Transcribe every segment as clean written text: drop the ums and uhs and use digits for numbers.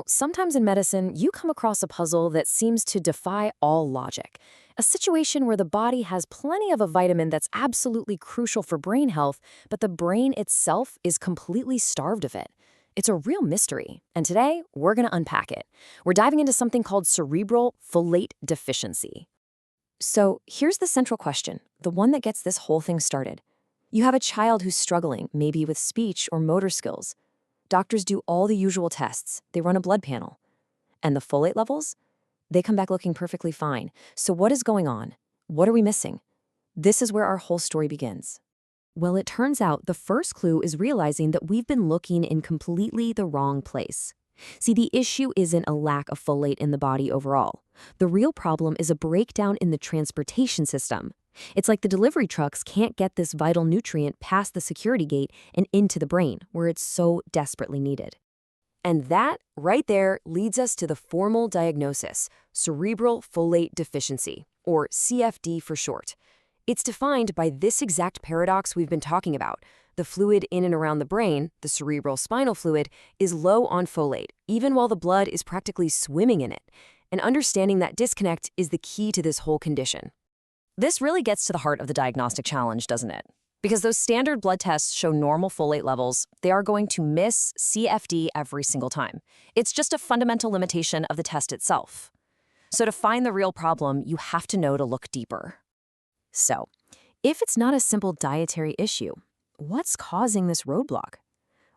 Sometimes in medicine, you come across a puzzle that seems to defy all logic. A situation where the body has plenty of a vitamin that's absolutely crucial for brain health, but the brain itself is completely starved of it. It's a real mystery, and today we're going to unpack it. We're diving into something called cerebral folate deficiency. So here's the central question, the one that gets this whole thing started. You have a child who's struggling, maybe with speech or motor skills. Doctors do all the usual tests. They run a blood panel. And the folate levels? They come back looking perfectly fine. So what is going on? What are we missing? This is where our whole story begins. Well, it turns out the first clue is realizing that we've been looking in completely the wrong place. See, the issue isn't a lack of folate in the body overall. The real problem is a breakdown in the transportation system. It's like the delivery trucks can't get this vital nutrient past the security gate and into the brain, where it's so desperately needed. And that, right there, leads us to the formal diagnosis, cerebral folate deficiency, or CFD for short. It's defined by this exact paradox we've been talking about. The fluid in and around the brain, the cerebral spinal fluid, is low on folate, even while the blood is practically swimming in it. And understanding that disconnect is the key to this whole condition. This really gets to the heart of the diagnostic challenge, doesn't it? Because those standard blood tests show normal folate levels, they are going to miss CFD every single time. It's just a fundamental limitation of the test itself. So to find the real problem, you have to know to look deeper. So, if it's not a simple dietary issue, what's causing this roadblock?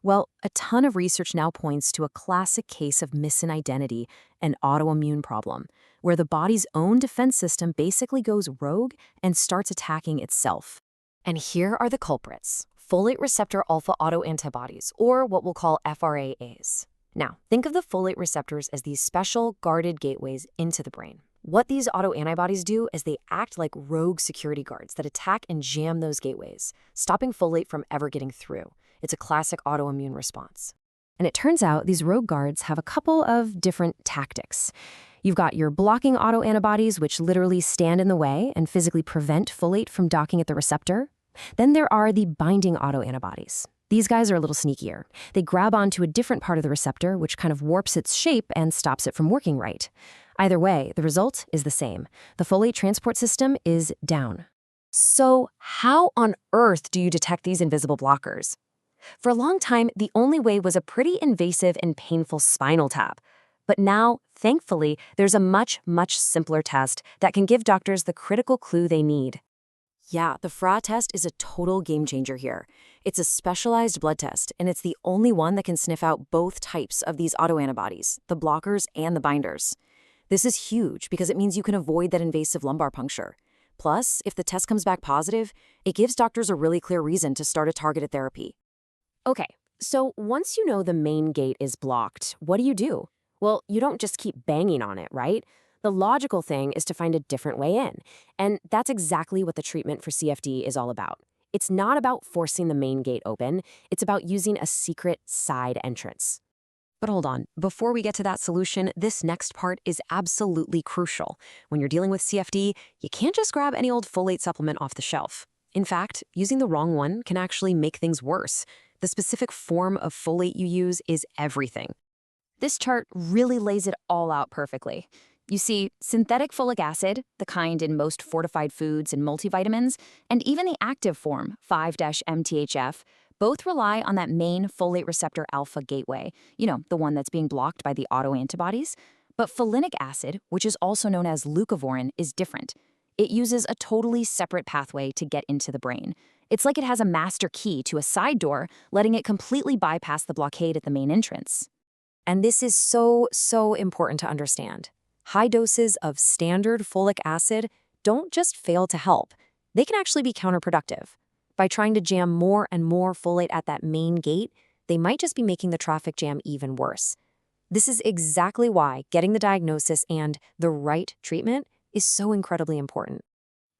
Well, a ton of research now points to a classic case of missing identity, an autoimmune problem, where the body's own defense system basically goes rogue and starts attacking itself. And here are the culprits: folate receptor alpha autoantibodies, or what we'll call FRAAs. Now, think of the folate receptors as these special guarded gateways into the brain. What these autoantibodies do is they act like rogue security guards that attack and jam those gateways, stopping folate from ever getting through. It's a classic autoimmune response. And it turns out these rogue guards have a couple of different tactics. You've got your blocking autoantibodies, which literally stand in the way and physically prevent folate from docking at the receptor. Then there are the binding autoantibodies. These guys are a little sneakier. They grab onto a different part of the receptor, which kind of warps its shape and stops it from working right. Either way, the result is the same. The folate transport system is down. So how on earth do you detect these invisible blockers? For a long time, the only way was a pretty invasive and painful spinal tap. But now, thankfully, there's a much, much simpler test that can give doctors the critical clue they need. Yeah, the FRAA test is a total game changer here. It's a specialized blood test, and it's the only one that can sniff out both types of these autoantibodies, the blockers and the binders. This is huge because it means you can avoid that invasive lumbar puncture. Plus, if the test comes back positive, it gives doctors a really clear reason to start a targeted therapy. Okay, so once you know the main gate is blocked, what do? Well, you don't just keep banging on it, right? The logical thing is to find a different way in. And that's exactly what the treatment for CFD is all about. It's not about forcing the main gate open. It's about using a secret side entrance. But hold on, before we get to that solution, this next part is absolutely crucial. When you're dealing with CFD, you can't just grab any old folate supplement off the shelf. In fact, using the wrong one can actually make things worse. The specific form of folate you use is everything. This chart really lays it all out perfectly. You see, synthetic folic acid, the kind in most fortified foods and multivitamins, and even the active form, 5-MTHF, both rely on that main folate receptor alpha gateway, the one that's being blocked by the autoantibodies. But folinic acid, which is also known as leucovorin, is different. It uses a totally separate pathway to get into the brain. It's like it has a master key to a side door, letting it completely bypass the blockade at the main entrance. And this is so important to understand. High doses of standard folic acid don't just fail to help. They can actually be counterproductive. By trying to jam more and more folate at that main gate, they might just be making the traffic jam even worse. This is exactly why getting the diagnosis and the right treatment is so incredibly important.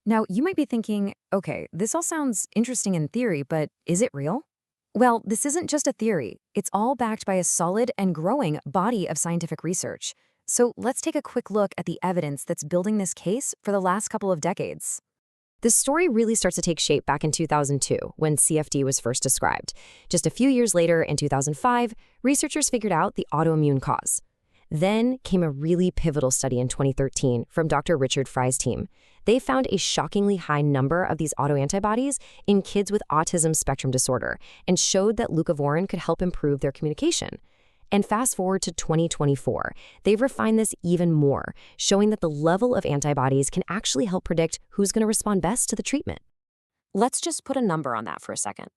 Now, you might be thinking, okay, this all sounds interesting in theory, but is it real? Well, this isn't just a theory. It's all backed by a solid and growing body of scientific research. So let's take a quick look at the evidence that's building this case for the last couple of decades. This story really starts to take shape back in 2002 when CFD was first described. Just a few years later, in 2005, researchers figured out the autoimmune cause. Then came a really pivotal study in 2013 from Dr. Richard Fry's team. They found a shockingly high number of these autoantibodies in kids with autism spectrum disorder and showed that leucovorin could help improve their communication. And fast forward to 2024, they've refined this even more, showing that the level of antibodies can actually help predict who's going to respond best to the treatment. Let's just put a number on that for a second.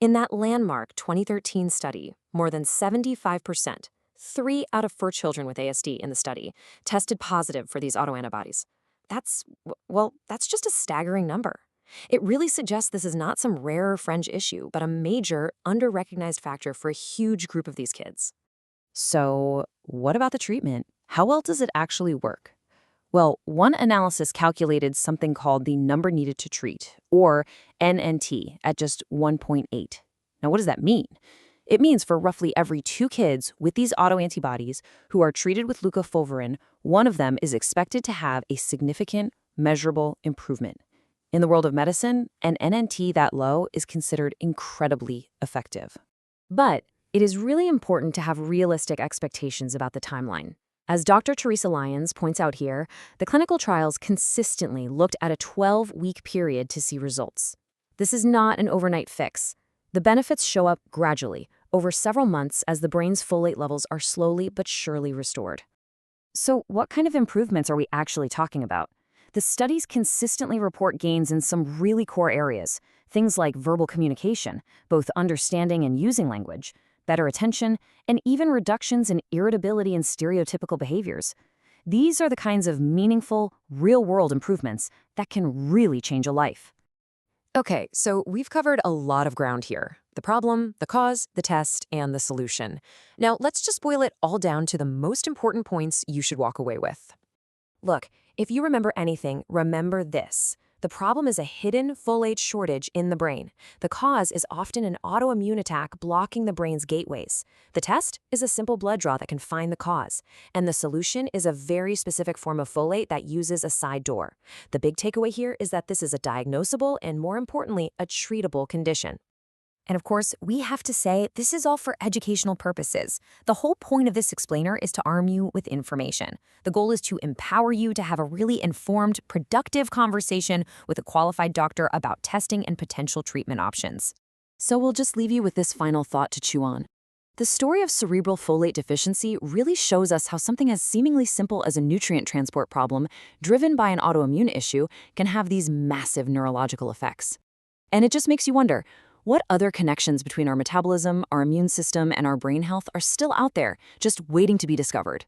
In that landmark 2013 study, more than 75%, 3 out of 4 children with ASD in the study, tested positive for these autoantibodies. That's just a staggering number. It really suggests this is not some rare or fringe issue, but a major, under-recognized factor for a huge group of these kids. So, what about the treatment? How well does it actually work? Well, one analysis calculated something called the number needed to treat, or NNT, at just 1.8. Now, what does that mean? It means for roughly every 2 kids with these autoantibodies who are treated with leucovorin, one of them is expected to have a significant, measurable improvement. In the world of medicine, an NNT that low is considered incredibly effective. But it is really important to have realistic expectations about the timeline. As Dr. Teresa Lyons points out here, the clinical trials consistently looked at a 12-week period to see results. This is not an overnight fix. The benefits show up gradually, over several months as the brain's folate levels are slowly but surely restored. So what kind of improvements are we actually talking about? The studies consistently report gains in some really core areas, things like verbal communication, both understanding and using language, better attention, and even reductions in irritability and stereotypical behaviors. These are the kinds of meaningful, real-world improvements that can really change a life. Okay, so we've covered a lot of ground here. The problem, the cause, the test, and the solution. Now, let's just boil it all down to the most important points you should walk away with. Look, if you remember anything, remember this. The problem is a hidden folate shortage in the brain. The cause is often an autoimmune attack blocking the brain's gateways. The test is a simple blood draw that can find the cause. And the solution is a very specific form of folate that uses a side door. The big takeaway here is that this is a diagnosable and, more importantly, a treatable condition. And of course, we have to say this is all for educational purposes. The whole point of this explainer is to arm you with information. The goal is to empower you to have a really informed, productive conversation with a qualified doctor about testing and potential treatment options. So we'll just leave you with this final thought to chew on. The story of cerebral folate deficiency really shows us how something as seemingly simple as a nutrient transport problem driven by an autoimmune issue can have these massive neurological effects. And it just makes you wonder, what other connections between our metabolism, our immune system, and our brain health are still out there, just waiting to be discovered?